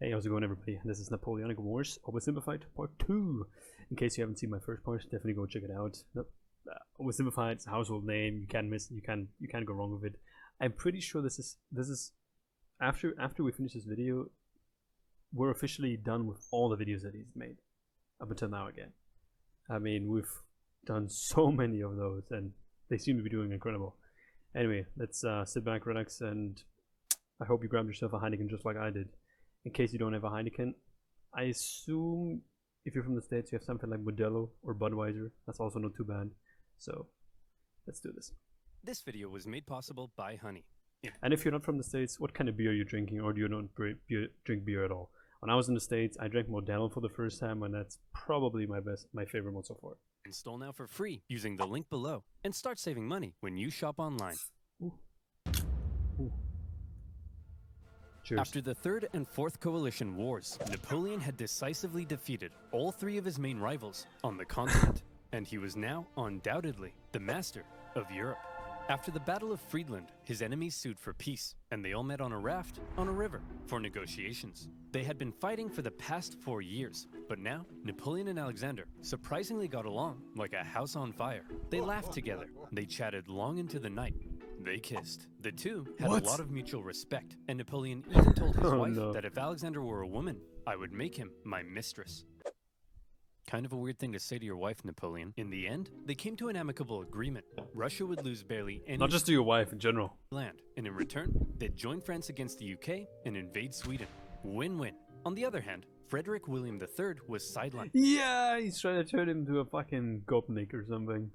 Hey, how's it going, everybody? This is Napoleonic Wars, OverSimplified Part 2. In case you haven't seen my first part, definitely go check it out. OverSimplified, it's a household name. You can't miss. You can't go wrong with it. I'm pretty sure this is after we finish this video, we're officially done with all the videos that he's made up until now. Again, I mean, we've done so many of those, and they seem to be doing incredible. Anyway, let's sit back, relax, and I hope you grabbed yourself a Heineken just like I did. In case you don't have a Heineken, I assume if you're from the States, you have something like Modelo or Budweiser. That's also not too bad. So let's do this. This video was made possible by Honey. And if you're not from the States, what kind of beer are you drinking, or do you not drink beer at all? When I was in the States, I drank Modelo for the first time, and that's probably my favorite one so far. Install now for free using the link below and start saving money when you shop online. Ooh. Ooh. Cheers. After the Third and Fourth Coalition Wars, Napoleon had decisively defeated all three of his main rivals on the continent, and he was now undoubtedly the master of Europe. After the Battle of Friedland, his enemies sued for peace, and they all met on a raft on a river for negotiations. They had been fighting for the past 4 years, but now Napoleon and Alexander surprisingly got along like a house on fire. They laughed together, they chatted long into the night. They kissed. The two had a lot of mutual respect, and Napoleon even told his wife that if Alexander were a woman, I would make him my mistress. Kind of a weird thing to say to your wife, Napoleon. In the end, they came to an amicable agreement. Russia would lose barely any Not just to your wife, in general. land, and in return, they'd join France against the UK and invade Sweden. Win-win. On the other hand, Frederick William III was sidelined. Yeah, he's trying to turn him into a fucking gopnik or something.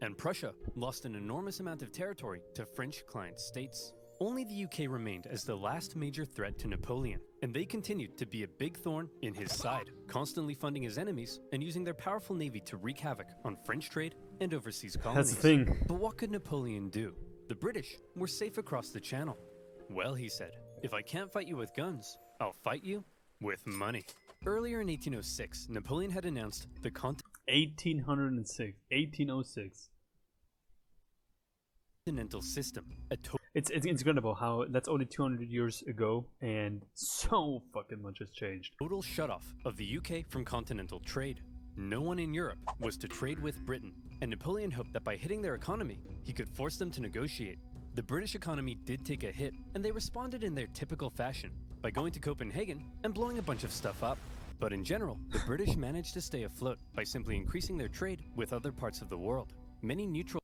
And Prussia lost an enormous amount of territory to French client states. Only the UK remained as the last major threat to Napoleon, and they continued to be a big thorn in his side, constantly funding his enemies and using their powerful navy to wreak havoc on French trade and overseas colonies. That's the thing. But what could Napoleon do? The British were safe across the channel. Well, he said, if I can't fight you with guns, I'll fight you with money. Earlier in 1806, Napoleon had announced the 1806. Continental system. It's incredible how that's only 200 years ago, and so fucking much has changed. Total shutoff of the UK from continental trade. No one in Europe was to trade with Britain, and Napoleon hoped that by hitting their economy, he could force them to negotiate. The British economy did take a hit, and they responded in their typical fashion, by going to Copenhagen and blowing a bunch of stuff up. But in general, the British managed to stay afloat by simply increasing their trade with other parts of the world. Many neutral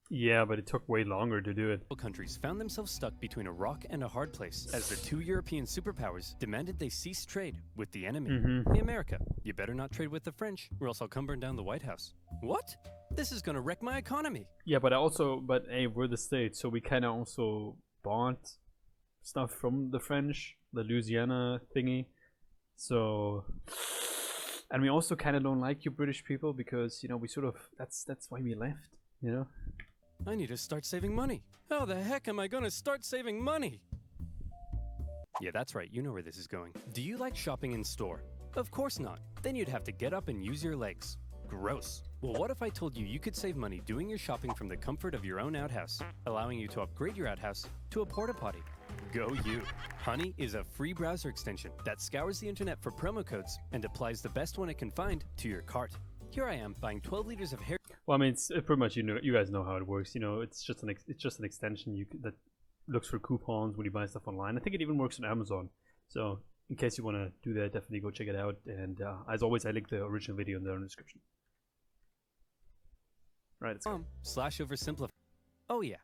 but it took way longer to do it. countries found themselves stuck between a rock and a hard place as the two European superpowers demanded they cease trade with the enemy. Hey America, you better not trade with the French or else I'll come burn down the White House. What? This is gonna wreck my economy. Yeah, but hey, we're the States, so we kind of also bought stuff from the French, the Louisiana thingy. So, and we also kind of don't like you British people because, you know, we sort of, that's why we left, you know? I need to start saving money. How the heck am I gonna start saving money? Yeah, that's right, you know where this is going. Do you like shopping in store? Of course not. Then you'd have to get up and use your legs. Gross. Well, what if I told you you could save money doing your shopping from the comfort of your own outhouse, allowing you to upgrade your outhouse to a porta potty? Go you. Honey is a free browser extension that scours the internet for promo codes and applies the best one it can find to your cart. Here I am buying 12 liters of hair. Well, I mean, it's pretty much, you guys know how it works. You know, it's just an extension that looks for coupons when you buy stuff online. I think it even works on Amazon. So in case you want to do that, definitely go check it out. And as always, I link the original video in the description. Right, it's /oversimplified. Oh yeah,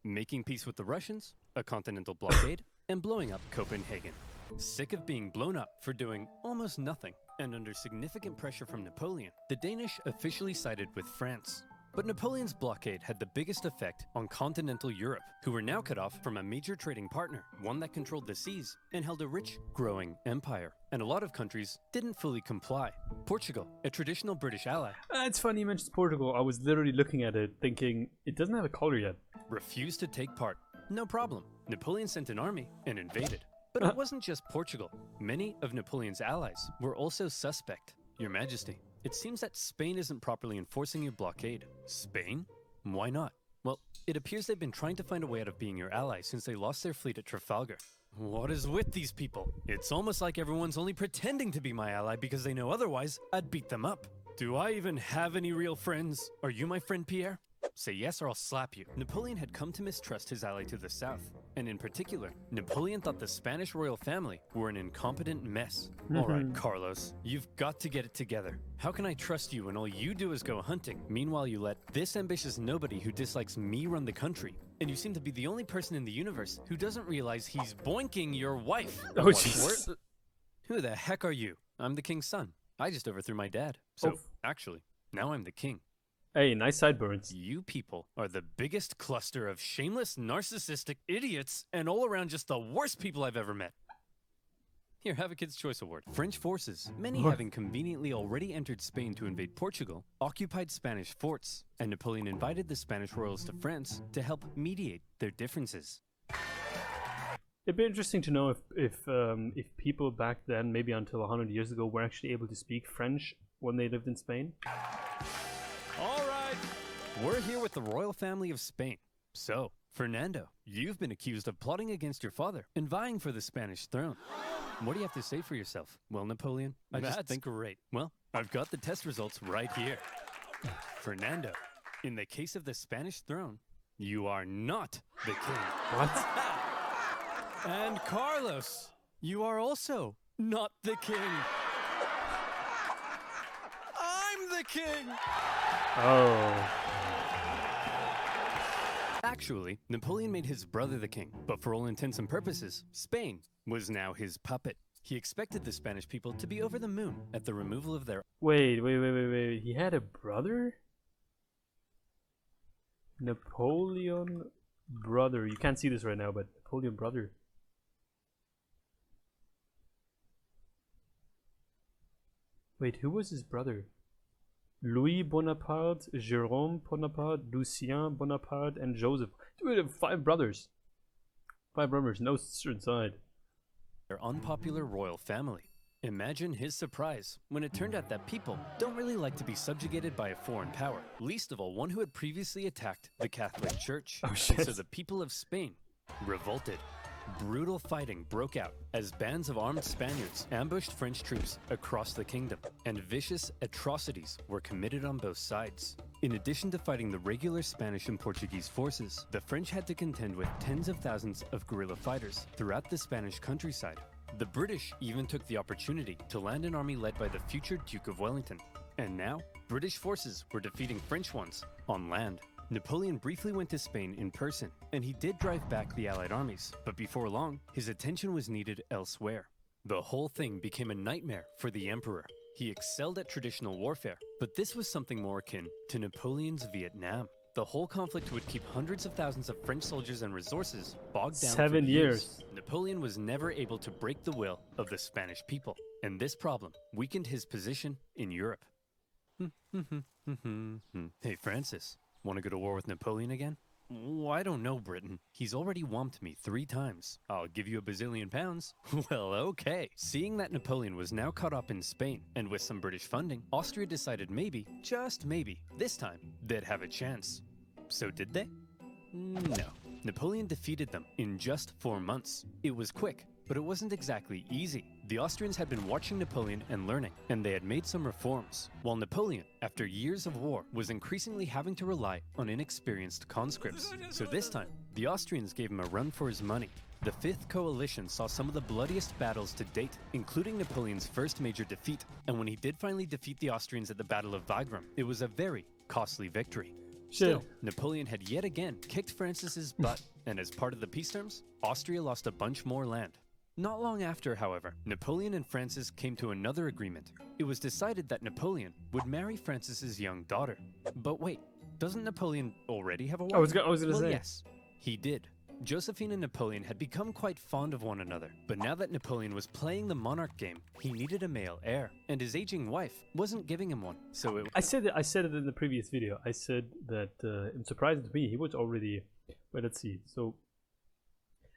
making peace with the Russians, a continental blockade, and blowing up Copenhagen. Sick of being blown up for doing almost nothing, and under significant pressure from Napoleon, the Danish officially sided with France. But Napoleon's blockade had the biggest effect on continental Europe, who were now cut off from a major trading partner, one that controlled the seas and held a rich, growing empire. And a lot of countries didn't fully comply. Portugal, a traditional British ally. It's funny you mentioned Portugal. I was literally looking at it thinking, it doesn't have a color yet. Refused to take part. No problem. Napoleon sent an army and invaded. But it wasn't just Portugal. Many of Napoleon's allies were also suspect. Your Majesty, it seems that Spain isn't properly enforcing your blockade. Spain? Why not? Well, it appears they've been trying to find a way out of being your ally since they lost their fleet at Trafalgar. What is with these people? It's almost like everyone's only pretending to be my ally because they know otherwise I'd beat them up. Do I even have any real friends? Are you my friend, Pierre? Say yes or I'll slap you. Napoleon had come to mistrust his ally to the south. And in particular, Napoleon thought the Spanish royal family were an incompetent mess. All right, Carlos, you've got to get it together. How can I trust you when all you do is go hunting? Meanwhile, you let this ambitious nobody who dislikes me run the country. And you seem to be the only person in the universe who doesn't realize he's boinking your wife. Oh, Jesus. Who the heck are you? I'm the king's son. I just overthrew my dad. So, actually, now I'm the king. Hey, nice sideburns. You people are the biggest cluster of shameless, narcissistic idiots and all around just the worst people I've ever met. Here, have a Kid's Choice Award. French forces, many having conveniently already entered Spain to invade Portugal, occupied Spanish forts, and Napoleon invited the Spanish royals to France to help mediate their differences. It'd be interesting to know if people back then, maybe until 100 years ago, were actually able to speak French when they lived in Spain. All right, we're here with the royal family of Spain. So, Fernando, you've been accused of plotting against your father and vying for the Spanish throne. What do you have to say for yourself? Well, Napoleon, I just think great. Well, I've got the test results right here. Fernando, in the case of the Spanish throne, you are not the king. What? And Carlos, you are also not the king. I'm the king! Oh. Actually, Napoleon made his brother the king, but for all intents and purposes, Spain was now his puppet. He expected the Spanish people to be over the moon at the removal of their... Wait. He had a brother? Napoleon brother. You can't see this right now, but Napoleon brother. Wait, who was his brother? Louis Bonaparte, Jérôme Bonaparte, Lucien Bonaparte, and Joseph. Dude, 5 brothers. 5 brothers, no sister inside. Their unpopular royal family. Imagine his surprise when it turned out that people don't really like to be subjugated by a foreign power, least of all one who had previously attacked the Catholic Church. Oh, shit. So the people of Spain revolted. Brutal fighting broke out as bands of armed Spaniards ambushed French troops across the kingdom, and vicious atrocities were committed on both sides. In addition to fighting the regular Spanish and Portuguese forces, the French had to contend with tens of thousands of guerrilla fighters throughout the Spanish countryside. The British even took the opportunity to land an army led by the future Duke of Wellington. And now, British forces were defeating French ones on land. Napoleon briefly went to Spain in person, and he did drive back the Allied armies, but before long, his attention was needed elsewhere. The whole thing became a nightmare for the emperor. He excelled at traditional warfare, but this was something more akin to Napoleon's Vietnam. The whole conflict would keep hundreds of thousands of French soldiers and resources bogged down 7 for years. Napoleon was never able to break the will of the Spanish people, and this problem weakened his position in Europe. Hey, Francis. Want to go to war with Napoleon again? Oh, I don't know, Britain. He's already whomped me 3 times. I'll give you £1 bazillion. Well, okay. Seeing that Napoleon was now caught up in Spain, and with some British funding, Austria decided maybe, just maybe, this time, they'd have a chance. So did they? No. Napoleon defeated them in just 4 months. It was quick, but it wasn't exactly easy. The Austrians had been watching Napoleon and learning, and they had made some reforms, while Napoleon, after years of war, was increasingly having to rely on inexperienced conscripts. So this time, the Austrians gave him a run for his money. The Fifth Coalition saw some of the bloodiest battles to date, including Napoleon's first major defeat, and when he did finally defeat the Austrians at the Battle of Wagram, it was a very costly victory. Still, Napoleon had yet again kicked Francis's butt, and as part of the peace terms, Austria lost a bunch more land. Not long after, however, Napoleon and Francis came to another agreement. It was decided that Napoleon would marry Francis's young daughter. But wait, doesn't Napoleon already have a wife? I was gonna say. Yes, he did. Josephine and Napoleon had become quite fond of one another, but now that Napoleon was playing the monarch game, he needed a male heir, and his aging wife wasn't giving him one. So I said it in the previous video. I said that it's surprising to me he was already. Wait, let's see. So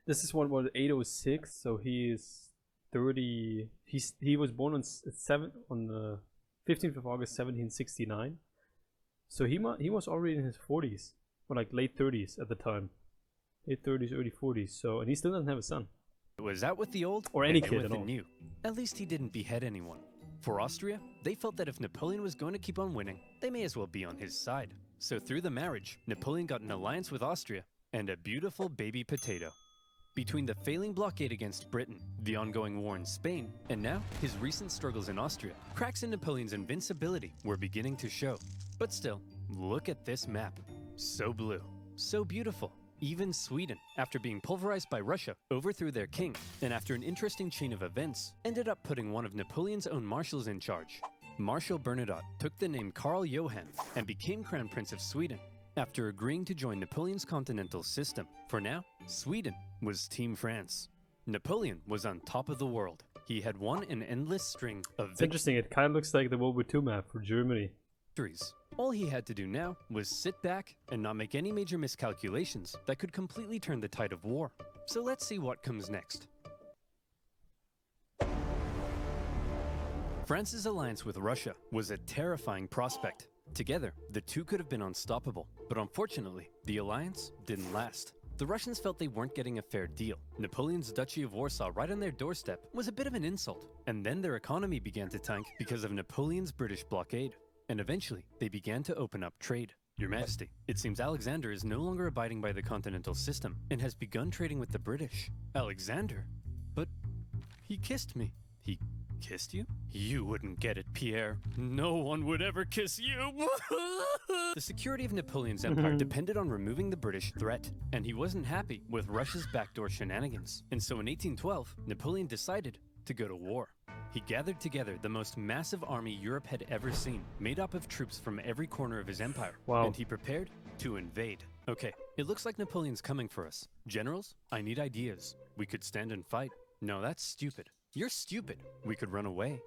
this is what 806. So he is 30. He was born on the 15th of August 1769. So he was already in his 40s, or like late 30s at the time. Late 30s, early 40s. So, and he still doesn't have a son. It was out with the old Or any and in kid with at the all. new. At least he didn't behead anyone. For Austria, they felt that if Napoleon was going to keep on winning, they may as well be on his side. So through the marriage, Napoleon got an alliance with Austria and a beautiful baby potato. Between the failing blockade against Britain, the ongoing war in Spain, and now his recent struggles in Austria, cracks in Napoleon's invincibility were beginning to show. But still, look at this map. So blue, so beautiful. Even Sweden, after being pulverized by Russia, overthrew their king, and after an interesting chain of events, ended up putting one of Napoleon's own marshals in charge. Marshal Bernadotte took the name Karl Johan and became Crown Prince of Sweden, after agreeing to join Napoleon's continental system. For now, Sweden was Team France. Napoleon was on top of the world. He had won an endless string of It's interesting, it kind of looks like the World War II map for Germany. victories. All he had to do now was sit back and not make any major miscalculations that could completely turn the tide of war. So let's see what comes next. France's alliance with Russia was a terrifying prospect. Together, the two could have been unstoppable, but unfortunately, the alliance didn't last. The Russians felt they weren't getting a fair deal. Napoleon's Duchy of Warsaw right on their doorstep was a bit of an insult, and then their economy began to tank because of Napoleon's British blockade. And eventually, they began to open up trade. Your Majesty, it seems Alexander is no longer abiding by the continental system and has begun trading with the British. Alexander? But he kissed me. He kissed you? You wouldn't get it, Pierre. No one would ever kiss you. The security of Napoleon's empire depended on removing the British threat, and he wasn't happy with Russia's backdoor shenanigans. And so in 1812, Napoleon decided to go to war. He gathered together the most massive army Europe had ever seen, made up of troops from every corner of his empire, Wow. and he prepared to invade. Okay, it looks like Napoleon's coming for us. Generals, I need ideas. We could stand and fight. No, that's stupid. You're stupid. We could run away.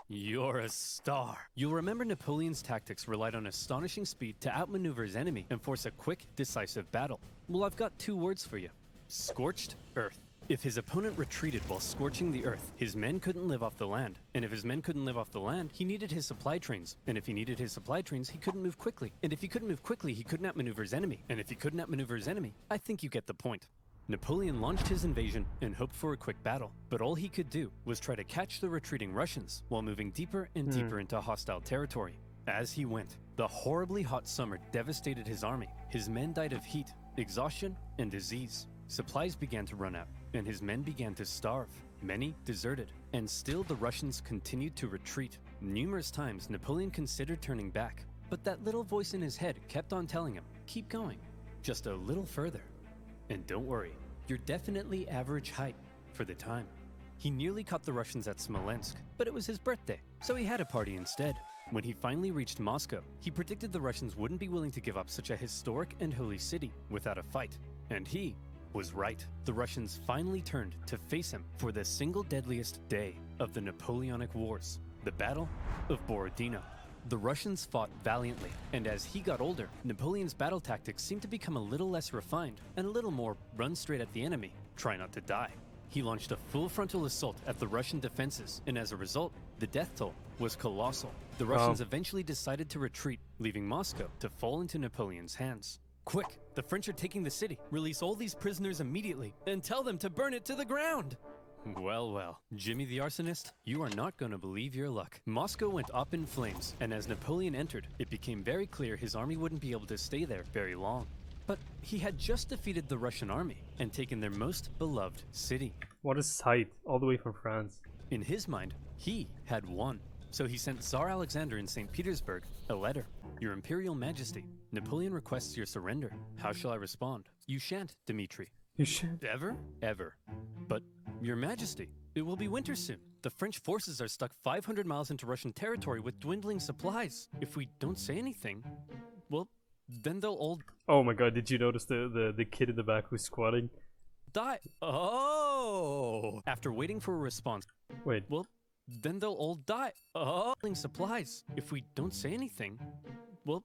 You're a star. You'll remember Napoleon's tactics relied on astonishing speed to outmaneuver his enemy and force a quick, decisive battle. Well, I've got two words for you. Scorched earth. If his opponent retreated while scorching the earth, his men couldn't live off the land. And if his men couldn't live off the land, he needed his supply trains. And if he needed his supply trains, he couldn't move quickly. And if he couldn't move quickly, he couldn't outmaneuver his enemy. And if he couldn't outmaneuver his enemy, I think you get the point. Napoleon launched his invasion and hoped for a quick battle, but all he could do was try to catch the retreating Russians while moving deeper and deeper into hostile territory. As he went, the horribly hot summer devastated his army. His men died of heat, exhaustion, and disease. Supplies began to run out, and his men began to starve. Many deserted, and still the Russians continued to retreat. Numerous times Napoleon considered turning back, but that little voice in his head kept on telling him, keep going, just a little further. And don't worry, you're definitely average height for the time. He nearly caught the Russians at Smolensk, but it was his birthday, so he had a party instead. When he finally reached Moscow, he predicted the Russians wouldn't be willing to give up such a historic and holy city without a fight. And he was right. The Russians finally turned to face him for the single deadliest day of the Napoleonic Wars, the Battle of Borodino. The Russians fought valiantly, and as he got older, Napoleon's battle tactics seemed to become a little less refined and a little more run straight at the enemy, try not to die. He launched a full frontal assault at the Russian defenses, and as a result, the death toll was colossal. The Russians eventually decided to retreat, leaving Moscow to fall into Napoleon's hands. Quick, the French are taking the city. Release all these prisoners immediately and tell them to burn it to the ground. Well, Jimmy the arsonist, you are not going to believe your luck. Moscow went up in flames, and as Napoleon entered, it became very clear his army wouldn't be able to stay there very long. But he had just defeated the Russian army and taken their most beloved city. What a sight, all the way from France. In his mind, he had won. So he sent Tsar Alexander in St. Petersburg a letter. Your Imperial Majesty, Napoleon requests your surrender. How shall I respond? You shan't, Dmitri. You should. Ever. But, Your Majesty, it will be winter soon. The French forces are stuck 500 miles into Russian territory with dwindling supplies. If we don't say anything, well, then they'll all Oh my god, did you notice the kid in the back who's squatting? die. Oh! After waiting for a response, Wait. well, then they'll all die. Oh! Supplies. If we don't say anything, well,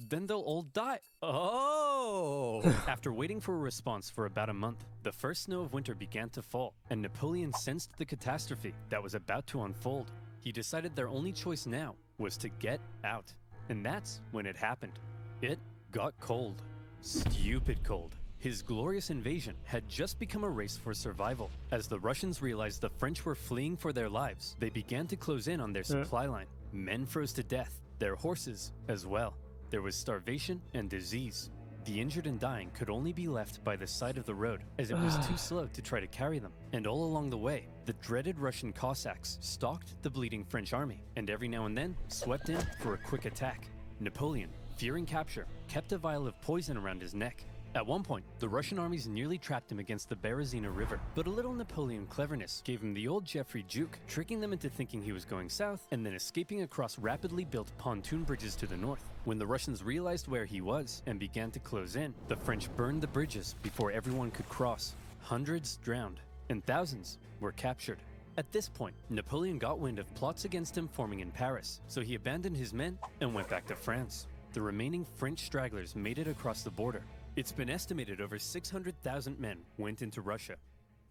then they'll all die. Oh! After waiting for a response for about a month, the first snow of winter began to fall, and Napoleon sensed the catastrophe that was about to unfold. He decided their only choice now was to get out. And that's when it happened. It got cold. Stupid cold. His glorious invasion had just become a race for survival. As the Russians realized the French were fleeing for their lives, they began to close in on their supply line. Men froze to death, their horses as well. There was starvation and disease. The injured and dying could only be left by the side of the road, as it was too slow to try to carry them. And all along the way, the dreaded Russian Cossacks stalked the bleeding French army, and every now and then swept in for a quick attack. Napoleon, fearing capture, kept a vial of poison around his neck. At one point, the Russian armies nearly trapped him against the Berezina River, but a little Napoleon cleverness gave him the old Geoffrey juke, tricking them into thinking he was going south and then escaping across rapidly built pontoon bridges to the north. When the Russians realized where he was and began to close in, the French burned the bridges before everyone could cross. Hundreds drowned, and thousands were captured. At this point, Napoleon got wind of plots against him forming in Paris, so he abandoned his men and went back to France. The remaining French stragglers made it across the border. It's been estimated over 600,000 men went into Russia.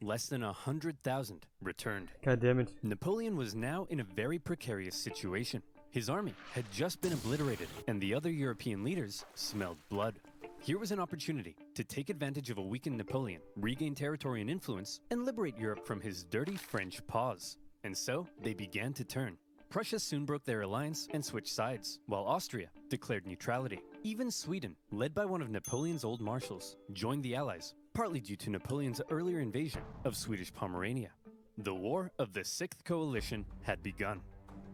Less than 100,000 returned. God damn it. Napoleon was now in a very precarious situation. His army had just been obliterated, and the other European leaders smelled blood. Here was an opportunity to take advantage of a weakened Napoleon, regain territory and influence, and liberate Europe from his dirty French paws. And so, they began to turn. Prussia soon broke their alliance and switched sides, while Austria declared neutrality. Even Sweden, led by one of Napoleon's old marshals, joined the Allies, partly due to Napoleon's earlier invasion of Swedish Pomerania. The War of the Sixth Coalition had begun.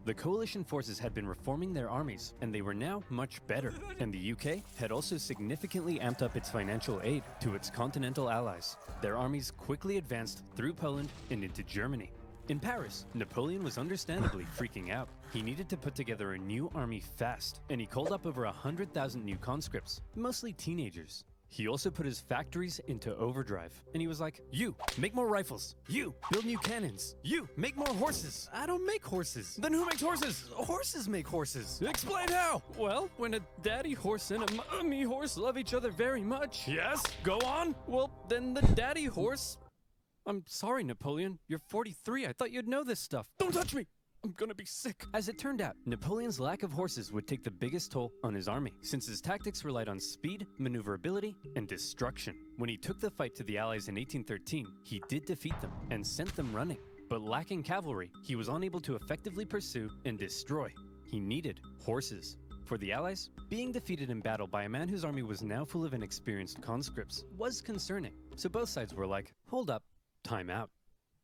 The coalition forces had been reforming their armies, and they were now much better. And the UK had also significantly amped up its financial aid to its continental allies. Their armies quickly advanced through Poland and into Germany. In Paris, Napoleon was understandably freaking out. He needed to put together a new army fast, and he called up over 100,000 new conscripts, mostly teenagers. He also put his factories into overdrive, and he was like, "You, make more rifles. You, build new cannons. You, make more horses. I don't make horses. Then who makes horses? Horses make horses. Explain how." "Well, when a daddy horse and a mommy horse love each other very much." "Yes, go on." "Well, then the daddy horse..." "I'm sorry, Napoleon. You're 43. I thought you'd know this stuff." "Don't touch me. I'm gonna be sick." As it turned out, Napoleon's lack of horses would take the biggest toll on his army, since his tactics relied on speed, maneuverability, and destruction. When he took the fight to the Allies in 1813, he did defeat them and sent them running. But lacking cavalry, he was unable to effectively pursue and destroy. He needed horses. For the Allies, being defeated in battle by a man whose army was now full of inexperienced conscripts was concerning. So both sides were like, hold up. Time out.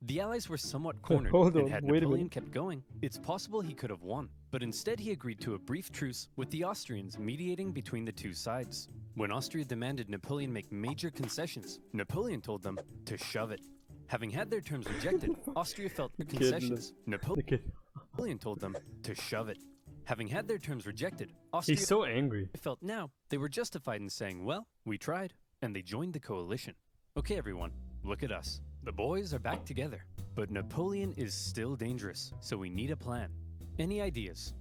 The Allies were somewhat cornered, and had Napoleon kept going, it's possible he could have won. But instead he agreed to a brief truce with the Austrians mediating between the two sides. When Austria demanded Napoleon make major concessions, Napoleon told them to shove it. Having had their terms rejected, Austria felt the concessions. Napoleon told them to shove it. Having had their terms rejected, Austria He's so angry. felt now they were justified in saying, well, we tried, and they joined the coalition. Okay, everyone, look at us. The boys are back together, but Napoleon is still dangerous, so we need a plan. Any ideas?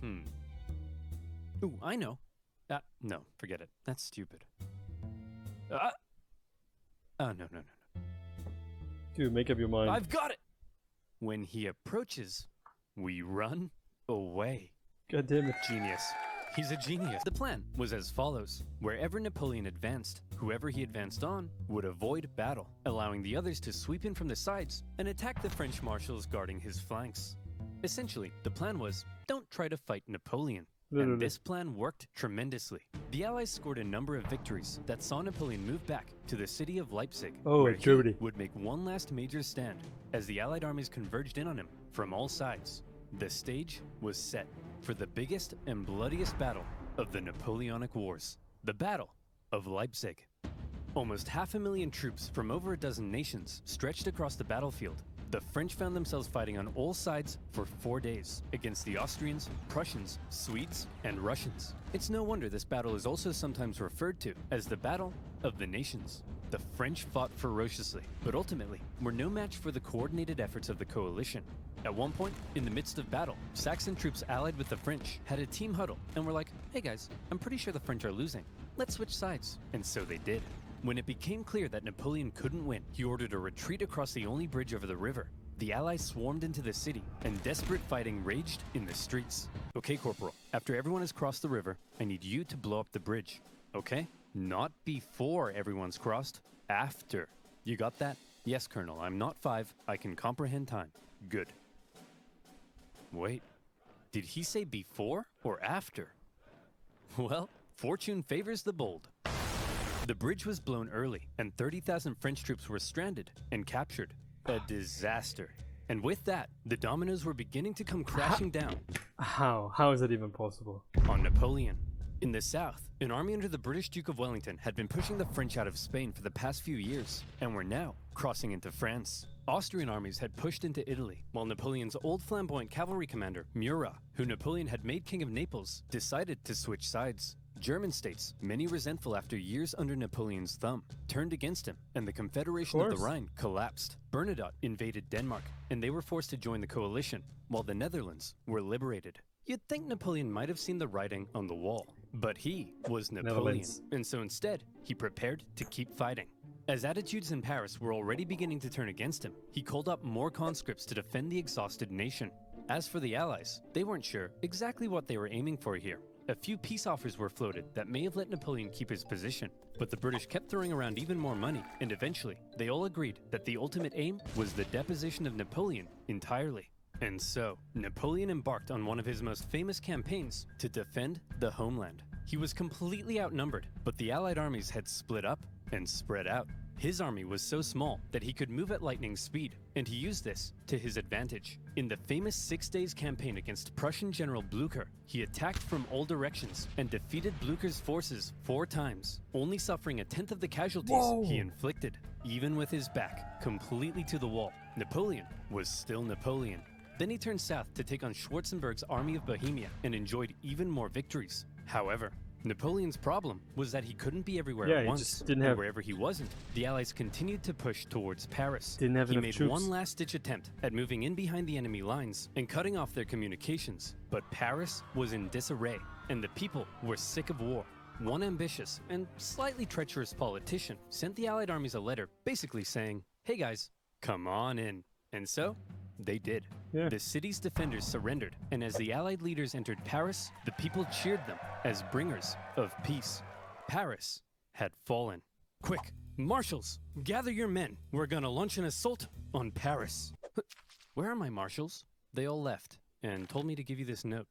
Ooh, I know. No, forget it. That's stupid. Oh, no. Dude, make up your mind. I've got it! When he approaches, we run away. God damn it. Genius. He's a genius. The plan was as follows. Wherever Napoleon advanced, whoever he advanced on would avoid battle, allowing the others to sweep in from the sides and attack the French marshals guarding his flanks. Essentially, the plan was, don't try to fight Napoleon. And this plan worked tremendously. The Allies scored a number of victories that saw Napoleon move back to the city of Leipzig, where Germany he would make one last major stand as the Allied armies converged in on him from all sides. The stage was set for the biggest and bloodiest battle of the Napoleonic Wars, the Battle of Leipzig. Almost 500,000 troops from over a dozen nations stretched across the battlefield. The French found themselves fighting on all sides for 4 days against the Austrians, Prussians, Swedes, and Russians. It's no wonder this battle is also sometimes referred to as the Battle of the Nations. The French fought ferociously, but ultimately were no match for the coordinated efforts of the coalition. At one point, in the midst of battle, Saxon troops allied with the French had a team huddle and were like, hey guys, I'm pretty sure the French are losing. Let's switch sides. And so they did. When it became clear that Napoleon couldn't win, he ordered a retreat across the only bridge over the river. The Allies swarmed into the city, and desperate fighting raged in the streets. Okay, Corporal, after everyone has crossed the river, I need you to blow up the bridge. Okay? Not before everyone's crossed, after. You got that? Yes, Colonel, I'm not 5. I can comprehend time. Good. Wait, did he say before or after? Well, fortune favors the bold. The bridge was blown early, and 30,000 French troops were stranded and captured. A disaster. And with that, the dominoes were beginning to come crashing down. How? How is that even possible? On Napoleon. In the south, an army under the British Duke of Wellington had been pushing the French out of Spain for the past few years, and were now crossing into France. Austrian armies had pushed into Italy, while Napoleon's old flamboyant cavalry commander, Murat, who Napoleon had made king of Naples, decided to switch sides. German states, many resentful after years under Napoleon's thumb, turned against him, and the Confederation of the Rhine collapsed. Bernadotte invaded Denmark, and they were forced to join the coalition, while the Netherlands were liberated. You'd think Napoleon might have seen the writing on the wall, but he was Napoleon, and so instead, he prepared to keep fighting. As attitudes in Paris were already beginning to turn against him, he called up more conscripts to defend the exhausted nation. As for the Allies, they weren't sure exactly what they were aiming for here. A few peace offers were floated that may have let Napoleon keep his position, but the British kept throwing around even more money, and eventually, they all agreed that the ultimate aim was the deposition of Napoleon entirely. And so, Napoleon embarked on one of his most famous campaigns to defend the homeland. He was completely outnumbered, but the Allied armies had split up and spread out. His army was so small that he could move at lightning speed, and he used this to his advantage. In the famous 6 Days campaign against Prussian General Blücher, he attacked from all directions and defeated Blücher's forces 4 times, only suffering a tenth of the casualties he inflicted. Even with his back completely to the wall, Napoleon was still Napoleon. Then he turned south to take on Schwarzenberg's army of Bohemia and enjoyed even more victories. However, Napoleon's problem was that he couldn't be everywhere at once, and wherever he wasn't, the Allies continued to push towards Paris. He made one last-ditch attempt at moving in behind the enemy lines and cutting off their communications, but Paris was in disarray, and the people were sick of war. One ambitious and slightly treacherous politician sent the Allied armies a letter basically saying, "Hey guys, come on in." And so, they did. The city's defenders surrendered, and as the Allied leaders entered Paris, the people cheered them as bringers of peace. Paris had fallen. Quick, marshals, gather your men. We're gonna launch an assault on Paris. Where are my marshals? They all left and told me to give you this note.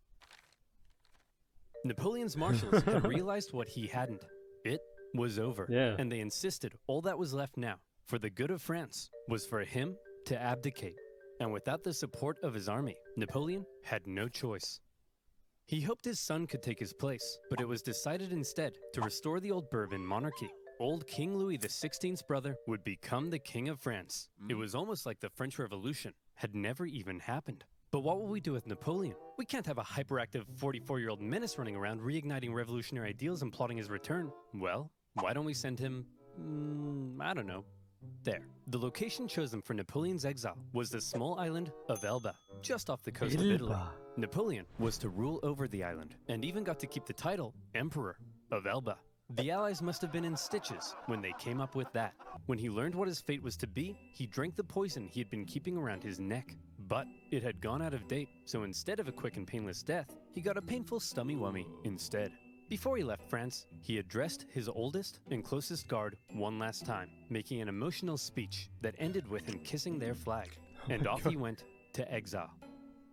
Napoleon's marshals had realized what he hadn't. It was over, and they insisted all that was left now, for the good of France, was for him to abdicate. And without the support of his army, Napoleon had no choice. He hoped his son could take his place, but it was decided instead to restore the old Bourbon monarchy. Old King Louis XVI's brother would become the King of France. It was almost like the French Revolution had never even happened. But what will we do with Napoleon? We can't have a hyperactive 44-year-old menace running around reigniting revolutionary ideals and plotting his return. Well, why don't we send him, I don't know, there. The location chosen for Napoleon's exile was the small island of Elba, just off the coast of Italy. Napoleon was to rule over the island, and even got to keep the title Emperor of Elba. The Allies must have been in stitches when they came up with that. When he learned what his fate was to be, he drank the poison he had been keeping around his neck. But it had gone out of date, so instead of a quick and painless death, he got a painful stummy-wummy instead. Before he left France, he addressed his oldest and closest guard one last time, making an emotional speech that ended with him kissing their flag, and off he went to exile.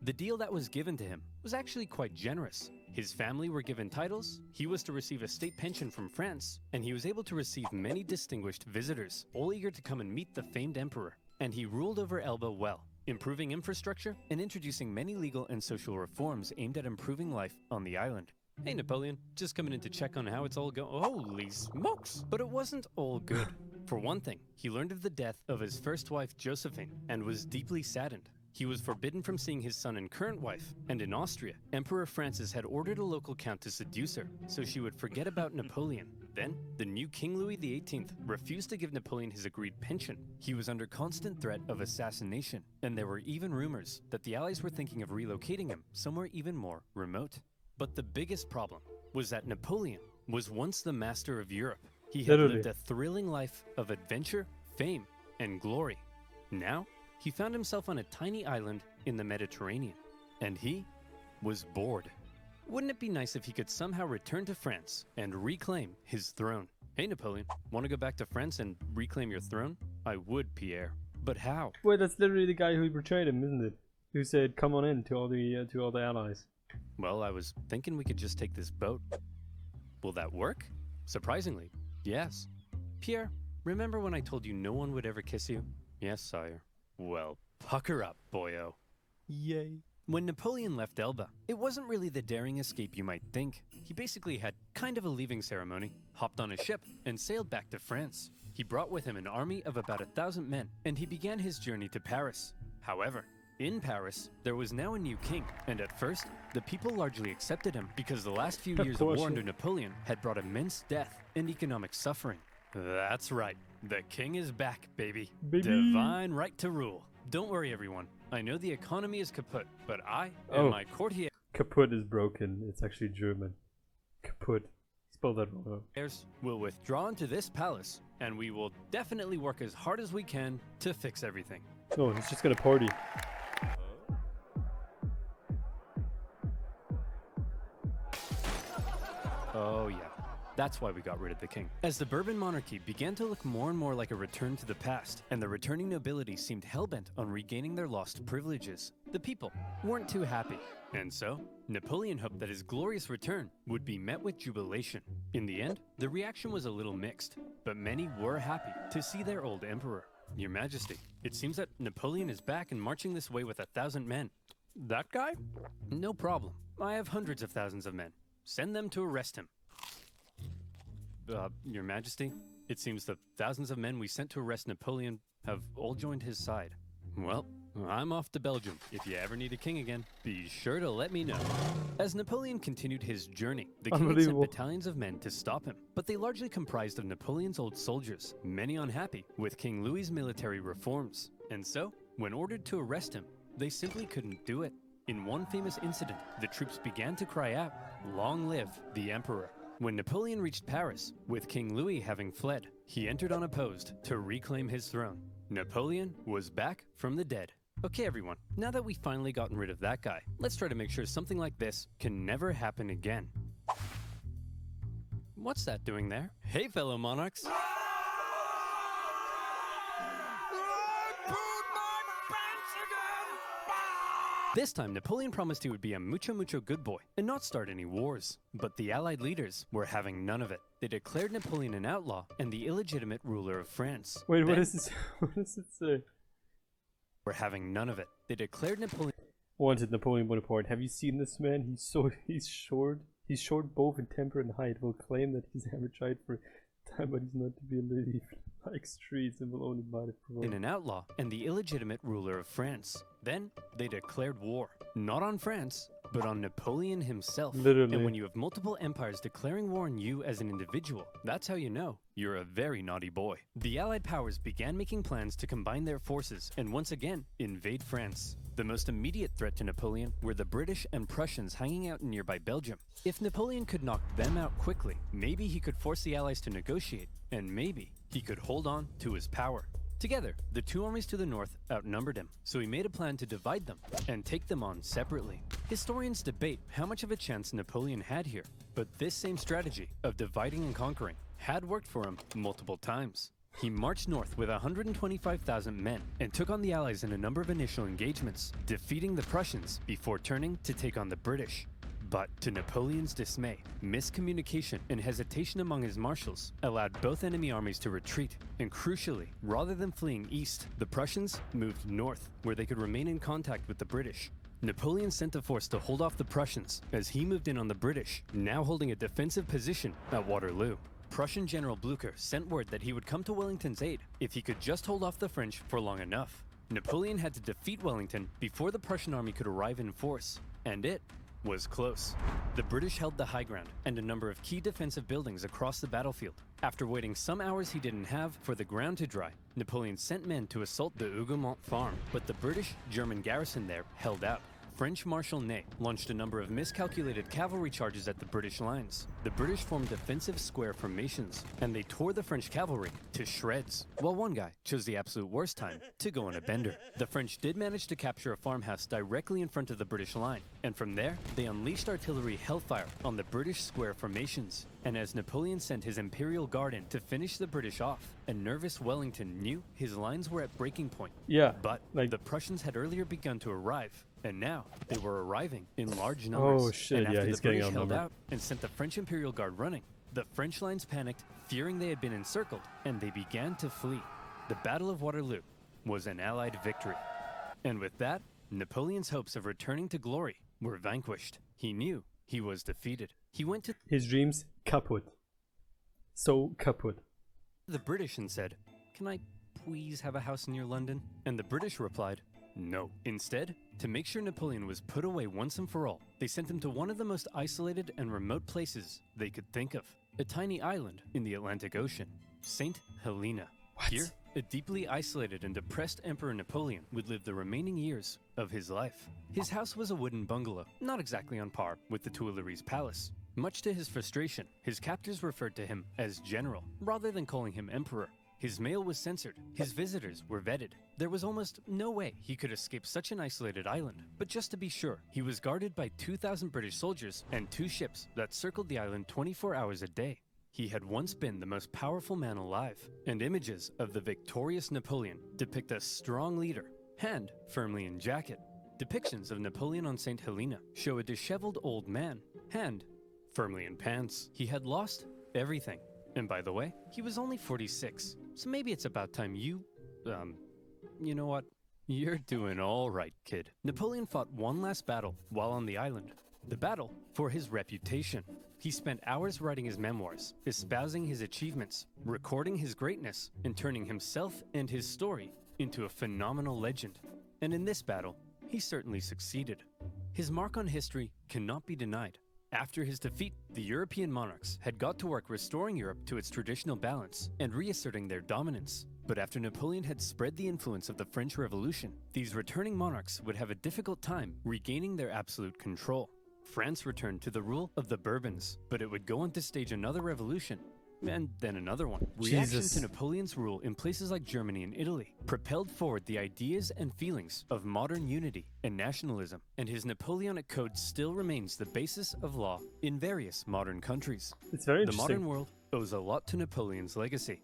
The deal that was given to him was actually quite generous. His family were given titles, he was to receive a state pension from France, and he was able to receive many distinguished visitors, all eager to come and meet the famed emperor. And he ruled over Elba well, improving infrastructure and introducing many legal and social reforms aimed at improving life on the island. Hey Napoleon, just coming in to check on how it's all going. Holy smokes! But it wasn't all good. For one thing, he learned of the death of his first wife Josephine and was deeply saddened. He was forbidden from seeing his son and current wife, and in Austria, Emperor Francis had ordered a local count to seduce her, so she would forget about Napoleon. Then, the new King Louis XVIII refused to give Napoleon his agreed pension. He was under constant threat of assassination, and there were even rumors that the Allies were thinking of relocating him somewhere even more remote. But the biggest problem was that Napoleon was once the master of Europe. He had lived a thrilling life of adventure, fame, and glory. Now, he found himself on a tiny island in the Mediterranean, and he was bored. Wouldn't it be nice if he could somehow return to France and reclaim his throne? Hey Napoleon, want to go back to France and reclaim your throne? I would, Pierre. But how? Wait, that's literally the guy who betrayed him, isn't it? Who said, "Come on in" to all the allies. Well, I was thinking we could just take this boat. Will that work? Surprisingly, yes. Pierre, remember when I told you no one would ever kiss you? Yes, sire. Well, pucker up, boyo. Yay. When Napoleon left Elba, it wasn't really the daring escape you might think. He basically had kind of a leaving ceremony, hopped on a ship, and sailed back to France. He brought with him an army of about 1,000 men, and he began his journey to Paris. However, in Paris, there was now a new king, and at first, the people largely accepted him because the last few years of war under Napoleon had brought immense death and economic suffering. That's right, the king is back, baby. Divine right to rule. Don't worry, everyone. I know the economy is kaput, but I and my courtiers Kaput is broken. It's actually German. Kaput. Spell that wrong. will withdraw into this palace, and we will definitely work as hard as we can to fix everything. No, he's just gonna party. Oh yeah, that's why we got rid of the king. As the Bourbon monarchy began to look more and more like a return to the past, and the returning nobility seemed hellbent on regaining their lost privileges, the people weren't too happy. And so, Napoleon hoped that his glorious return would be met with jubilation. In the end, the reaction was a little mixed, but many were happy to see their old emperor. Your Majesty, it seems that Napoleon is back and marching this way with 1,000 men. That guy? No problem. I have hundreds of thousands of men. Send them to arrest him. Your Majesty, it seems the thousands of men we sent to arrest Napoleon have all joined his side. Well, I'm off to Belgium. If you ever need a king again, be sure to let me know. As Napoleon continued his journey, the king had sent battalions of men to stop him, but they largely comprised of Napoleon's old soldiers, many unhappy with King Louis's military reforms. And so, when ordered to arrest him, they simply couldn't do it. In one famous incident, the troops began to cry out, "Long live the Emperor." When Napoleon reached Paris, with King Louis having fled, he entered unopposed to reclaim his throne. Napoleon was back from the dead. Okay everyone, now that we've finally gotten rid of that guy, let's try to make sure something like this can never happen again. What's that doing there? Hey fellow monarchs! This time, Napoleon promised he would be a mucho good boy and not start any wars. But the Allied leaders were having none of it. They declared Napoleon an outlaw and the illegitimate ruler of France. Wait, what is this? What does it say? Were having none of it. They declared Napoleon wanted Napoleon Bonaparte. Have you seen this man? He's short. He's short both in temper and height. Will claim that he's average height for time, but he's not to be believed. Like streets and will only buy the provoke. In an outlaw and the illegitimate ruler of France. Then they declared war, not on France, but on Napoleon himself. Literally. And when you have multiple empires declaring war on you as an individual, that's how you know you're a very naughty boy. The Allied powers began making plans to combine their forces and once again invade France. The most immediate threat to Napoleon were the British and Prussians hanging out in nearby Belgium. If Napoleon could knock them out quickly, maybe he could force the Allies to negotiate, and maybe he could hold on to his power. Together, the two armies to the north outnumbered him, so he made a plan to divide them and take them on separately. Historians debate how much of a chance Napoleon had here, but this same strategy of dividing and conquering had worked for him multiple times. He marched north with 125,000 men and took on the Allies in a number of initial engagements, defeating the Prussians before turning to take on the British. But to Napoleon's dismay, miscommunication and hesitation among his marshals allowed both enemy armies to retreat, and crucially, rather than fleeing east, the Prussians moved north, where they could remain in contact with the British. Napoleon sent a force to hold off the Prussians as he moved in on the British, now holding a defensive position at Waterloo. Prussian General Blücher sent word that he would come to Wellington's aid if he could just hold off the French for long enough. Napoleon had to defeat Wellington before the Prussian army could arrive in force, and it was close. The British held the high ground and a number of key defensive buildings across the battlefield. After waiting some hours he didn't have for the ground to dry, Napoleon sent men to assault the Hougoumont farm, but the British-German garrison there held out. French Marshal Ney launched a number of miscalculated cavalry charges at the British lines. the British formed defensive square formations, and they tore the French cavalry to shreds, while one guy chose the absolute worst time to go on a bender. The French did manage to capture a farmhouse directly in front of the British line, and from there, they unleashed artillery hellfire on the British square formations. And as Napoleon sent his Imperial Guard in to finish the British off, a nervous Wellington knew his lines were at breaking point. Yeah, But like, the Prussians had earlier begun to arrive, and now they were arriving in large numbers. oh shit, and after yeah, he's the getting British held outnumbered. out and sent the French Imperial Guard running, the French lines panicked, fearing they had been encircled, and they began to flee. The Battle of Waterloo was an Allied victory. And with that, Napoleon's hopes of returning to glory were vanquished. He knew he was defeated. He went to His dreams kaput. So kaput. the British and said, "Can I please have a house near London?" And the British replied, "No." Instead, to make sure Napoleon was put away once and for all, they sent him to one of the most isolated and remote places they could think of. A tiny island in the Atlantic Ocean, St. Helena. What? Here, a deeply isolated and depressed Emperor Napoleon would live the remaining years of his life. His house was a wooden bungalow, not exactly on par with the Tuileries Palace. Much to his frustration, his captors referred to him as General, rather than calling him Emperor. His mail was censored, his visitors were vetted. There was almost no way he could escape such an isolated island. But just to be sure, he was guarded by 2,000 British soldiers and 2 ships that circled the island 24 hours a day. He had once been the most powerful man alive, and images of the victorious Napoleon depict a strong leader, hand firmly in jacket. Depictions of Napoleon on St. Helena show a disheveled old man, hand firmly in pants. He had lost everything. And by the way, he was only 46, so maybe it's about time you know what? You're doing all right, kid. Napoleon fought one last battle while on the island. The battle for his reputation. He spent hours writing his memoirs, espousing his achievements, recording his greatness, and turning himself and his story into a phenomenal legend. And in this battle, he certainly succeeded. His mark on history cannot be denied. After his defeat, the European monarchs had got to work restoring Europe to its traditional balance and reasserting their dominance. But after Napoleon had spread the influence of the French Revolution, these returning monarchs would have a difficult time regaining their absolute control. France returned to the rule of the Bourbons, but it would go on to stage another revolution, and then another one. Reaction Jesus. to Napoleon's rule in places like Germany and Italy propelled forward the ideas and feelings of modern unity and nationalism, and his Napoleonic code still remains the basis of law in various modern countries. It's very The interesting. modern world owes a lot to Napoleon's legacy.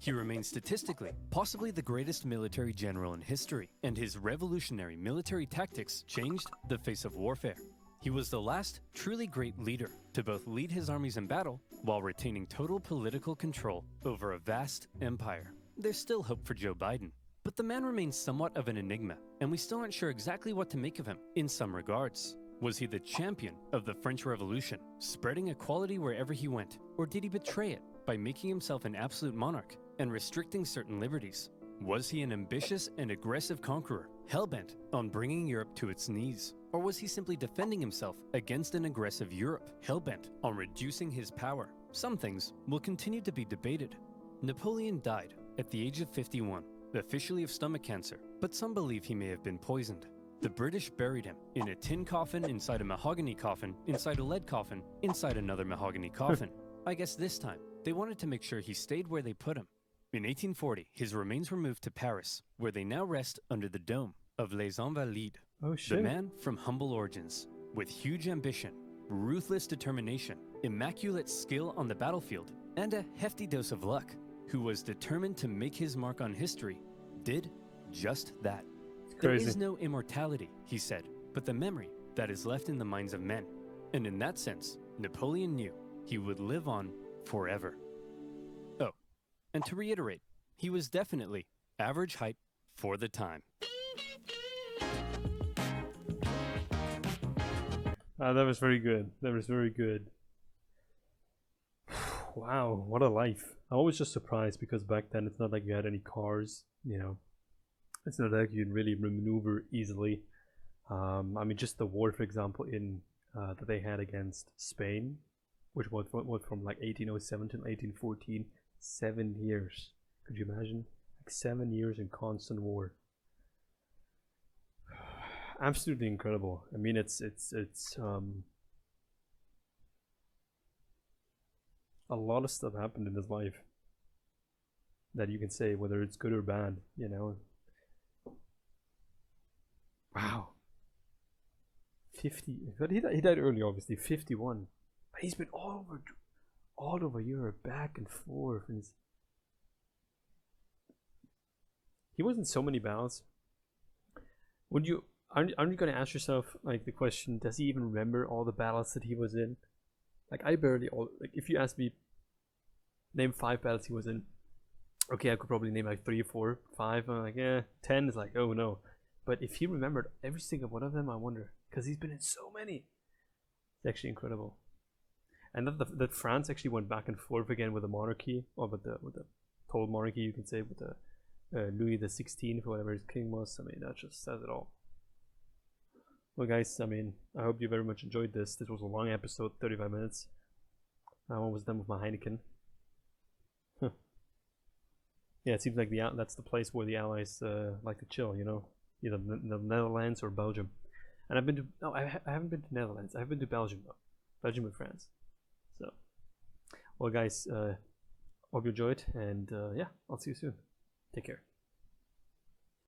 He remains statistically possibly the greatest military general in history, and his revolutionary military tactics changed the face of warfare. He was the last truly great leader to both lead his armies in battle while retaining total political control over a vast empire. There's still hope for Joe Biden, but the man remains somewhat of an enigma, and we still aren't sure exactly what to make of him in some regards. Was he the champion of the French Revolution, spreading equality wherever he went, or did he betray it by making himself an absolute monarch and restricting certain liberties? Was he an ambitious and aggressive conqueror, hell-bent on bringing Europe to its knees? Or was he simply defending himself against an aggressive Europe, hell-bent on reducing his power? Some things will continue to be debated. Napoleon died at the age of 51, officially of stomach cancer, but some believe he may have been poisoned. The British buried him in a tin coffin, inside a mahogany coffin, inside a lead coffin, inside another mahogany coffin. I guess this time, they wanted to make sure he stayed where they put him. In 1840, his remains were moved to Paris, where they now rest under the dome of Les Invalides. Oh The shit. man from humble origins, with huge ambition, ruthless determination, immaculate skill on the battlefield, and a hefty dose of luck, who was determined to make his mark on history, did just that. There Crazy. is no immortality, he said, but the memory that is left in the minds of men. And in that sense, Napoleon knew he would live on forever. Oh, and to reiterate, he was definitely average height for the time. That was very good. That was very good. Wow, what a life. I was just surprised because back then it's not like you had any cars, you know. It's not like you can really maneuver easily. I mean, just the war, for example, in that they had against Spain, which was from like 1807 to 1814, 7 years. Could you imagine? Like 7 years in constant war. Absolutely incredible. I mean, it's a lot of stuff happened in his life that you can say whether it's good or bad, you know. Wow. 50, but he died early, obviously. 51. But he's been all over Europe, back and forth, and he was in so many battles. Aren't you going to ask yourself like the question? Does he even remember all the battles that he was in? Like I barely like if you ask me, name 5 battles he was in. Okay, I could probably name like 3, 4, 5. I'm like, yeah, 10 is like, oh no. But if he remembered every single one of them, I wonder, because he's been in so many. It's actually incredible. And that France actually went back and forth again with the monarchy, or with the total monarchy, you can say, with the Louis the 16th, or whatever his king was. I mean, that just says it all. Well, guys, I mean, I hope you very much enjoyed this. This was a long episode, 35 minutes. I'm almost done with my Heineken. Yeah, it seems like that's the place where the Allies like to chill, you know, either the Netherlands or Belgium. And I've been to I haven't been to Netherlands. I've been to Belgium though, Belgium and France. So, well, guys, hope you enjoyed, and yeah, I'll see you soon. Take care.